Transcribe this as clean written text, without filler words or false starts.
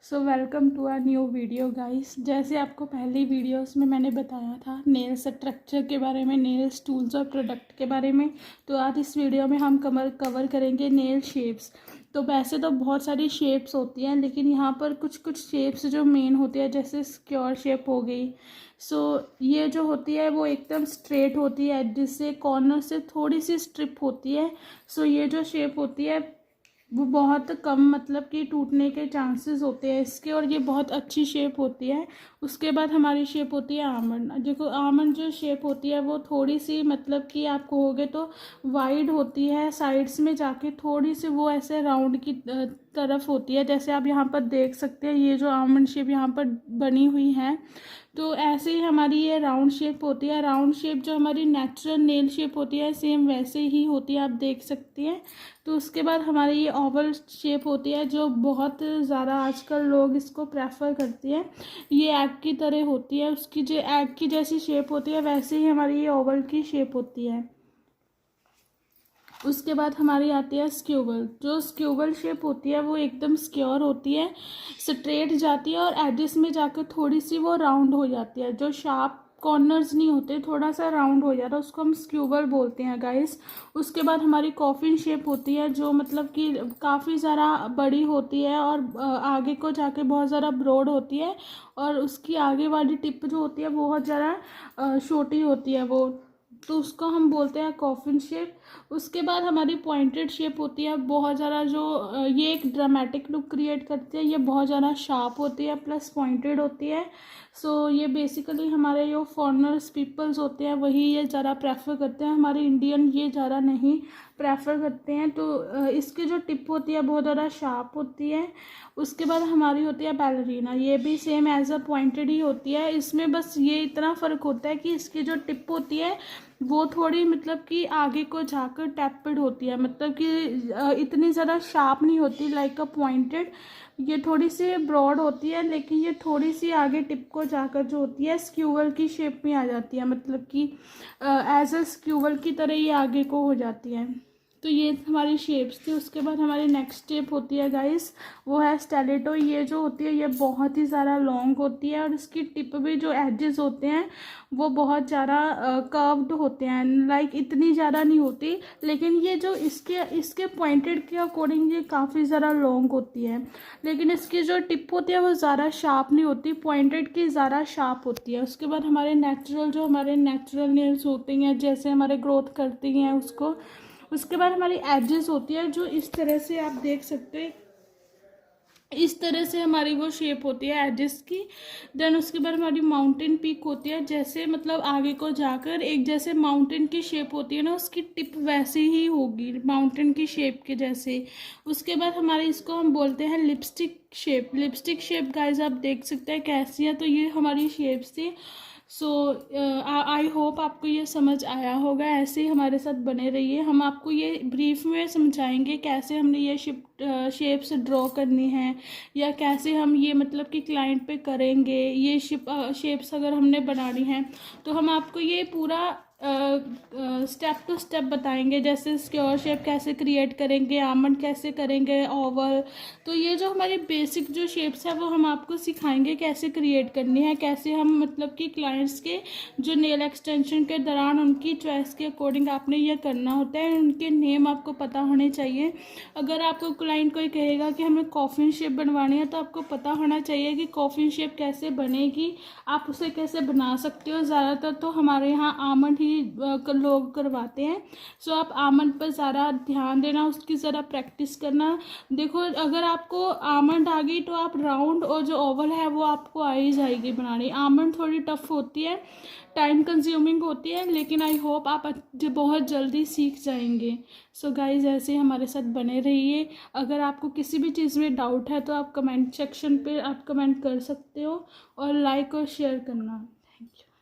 So welcome to our new video guys. जैसे आपको पहली वीडियोस में मैंने बताया था नेल स्ट्रक्चर के बारे में, नेल्स टूल्स और प्रोडक्ट के बारे में, तो आज इस वीडियो में हम कवर करेंगे नेल शेप्स। तो वैसे तो बहुत सारी शेप्स होती हैं, लेकिन यहाँ पर कुछ कुछ शेप्स जो मेन होती है, जैसे स्क्वायर शेप हो गई। सो ये जो होती है वो एकदम स्ट्रेट होती है, जिससे कॉर्नर से थोड़ी सी स्ट्रिप होती है। सो ये जो शेप होती है वो बहुत कम, मतलब कि टूटने के चांसेस होते हैं इसके, और ये बहुत अच्छी शेप होती है। उसके बाद हमारी शेप होती है आमंड। देखो आमंड जो शेप होती है वो थोड़ी सी, मतलब कि आप कहोगे तो वाइड होती है, साइड्स में जाके थोड़ी सी वो ऐसे राउंड की तरफ होती है। जैसे आप यहाँ पर देख सकते हैं, ये जो आमंड शेप यहाँ पर बनी हुई है, तो ऐसे ही हमारी ये राउंड शेप होती है। राउंड शेप जो हमारी नेचुरल नेल शेप होती है, सेम वैसे ही होती है, आप देख सकती हैं। तो उसके बाद हमारी ये ओवल शेप होती है, जो बहुत ज़्यादा आजकल लोग इसको प्रेफर करते हैं। ये एग की तरह होती है, उसकी जो एग की जैसी शेप होती है वैसे ही हमारी ये ओवल की शेप होती है। उसके बाद हमारी आती है स्क्यूबल। जो स्क्यूबल शेप होती है वो एकदम स्क्योर होती है, स्ट्रेट जाती है और एजेस में जाकर थोड़ी सी वो राउंड हो जाती है। जो शार्प कॉर्नर्स नहीं होते, थोड़ा सा राउंड हो जाता है, उसको हम स्क्यूबल बोलते हैं गाइस। उसके बाद हमारी कॉफिन शेप होती है, जो मतलब कि काफ़ी ज़्यादा बड़ी होती है और आगे को जाके बहुत ज़्यादा ब्रॉड होती है, और उसकी आगे वाली टिप जो होती है बहुत ज़्यादा छोटी होती है वो, तो उसको हम बोलते हैं कॉफिन शेप। उसके बाद हमारी पॉइंटेड शेप होती है बहुत ज़्यादा, जो ये एक ड्रामेटिक लुक क्रिएट करती है। ये बहुत ज़्यादा शार्प होती है प्लस पॉइंटेड होती है। सो ये बेसिकली हमारे जो फॉरेनर्स पीपल्स होते हैं वही ये ज़्यादा प्रेफर करते हैं, हमारे इंडियन ये ज़्यादा नहीं प्रेफर करते हैं। तो इसकी जो टिप होती है बहुत ज़्यादा शार्प होती है। उसके बाद हमारी होती है बैलरीना। ये भी सेम एज अ पॉइंटेड ही होती है। इसमें बस ये इतना फ़र्क होता है कि इसकी जो टिप होती है वो थोड़ी, मतलब कि आगे को जाकर टैपेड होती है, मतलब कि इतनी ज़्यादा शार्प नहीं होती लाइक अ पॉइंटेड। ये थोड़ी सी ब्रॉड होती है, लेकिन ये थोड़ी सी आगे टिप को जाकर जो होती है स्क्यूवल की शेप में आ जाती है, मतलब कि एज अ स्क्यूवल की तरह ये आगे को हो जाती है। तो ये हमारी शेप्स थी। उसके बाद हमारी नेक्स्ट शेप होती है गाइस, वो है स्टेलेटो। ये जो होती है ये बहुत ही ज़्यादा लॉन्ग होती है, और इसकी टिप भी जो एजेस होते हैं वो बहुत ज़्यादा कर्व्ड होते हैं, लाइक इतनी ज़्यादा नहीं होती, लेकिन ये जो इसके पॉइंटेड के अकॉर्डिंग ये काफ़ी ज़्यादा लॉन्ग होती है। लेकिन इसकी जो टिप होती है वो ज़्यादा शार्प नहीं होती, पॉइंटेड की ज़्यादा शार्प होती है। उसके बाद हमारे नेचुरल नेल्स होती हैं, जैसे हमारे ग्रोथ करती हैं उसको। उसके बाद हमारी एजेस होती है, जो इस तरह से आप देख सकते हैं, इस तरह से हमारी वो शेप होती है एजेस की। देन उसके बाद हमारी माउंटेन पीक होती है, जैसे मतलब आगे को जाकर एक जैसे माउंटेन की शेप होती है ना, उसकी टिप वैसे ही होगी माउंटेन की शेप के जैसे। उसके बाद हमारे इसको हम बोलते हैं lipstick shape. Lipstick shape guys आप देख सकते हैं कैसी है। तो ये हमारी शेप्स थी। सो आई होप आपको ये समझ आया होगा। ऐसे ही हमारे साथ बने रहिए, हम आपको ये ब्रीफ में समझाएंगे कैसे हमने ये शेप्स ड्रॉ करनी है, या कैसे हम ये मतलब कि क्लाइंट पे करेंगे ये शेप्स अगर हमने बनानी है, तो हम आपको ये पूरा स्टेप टू स्टेप बताएंगे। जैसे स्क्वायर शेप कैसे क्रिएट करेंगे, आमंड कैसे करेंगे, ओवल। तो ये जो हमारी बेसिक जो शेप्स है वो हम आपको सिखाएंगे कैसे क्रिएट करनी है, कैसे हम मतलब कि क्लाइंट्स के जो नेल एक्सटेंशन के दौरान उनकी चॉइस के अकॉर्डिंग आपने ये करना होता है। उनके नेम आपको पता होने चाहिए। अगर आपको क्लाइंट कोई कहेगा कि हमें कॉफिन शेप बनवानी है, तो आपको पता होना चाहिए कि कॉफिन शेप कैसे बनेगी, आप उसे कैसे बना सकते हो। ज़्यादातर तो हमारे यहाँ आमंड ही लोग करवाते हैं। सो आप आमंड पर ज़्यादा ध्यान देना, उसकी ज़रा प्रैक्टिस करना। देखो अगर आपको आमंड आ गई तो आप राउंड और जो ओवल है वो आपको आ ही जाएगी बनानी। आमंड थोड़ी टफ होती है, टाइम कंज्यूमिंग होती है, लेकिन आई होप आप बहुत जल्दी सीख जाएंगे। सो गाइज ऐसे ही हमारे साथ बने रहिए। अगर आपको किसी भी चीज़ में डाउट है तो आप कमेंट सेक्शन पे आप कमेंट कर सकते हो, और लाइक और शेयर करना। Thank you.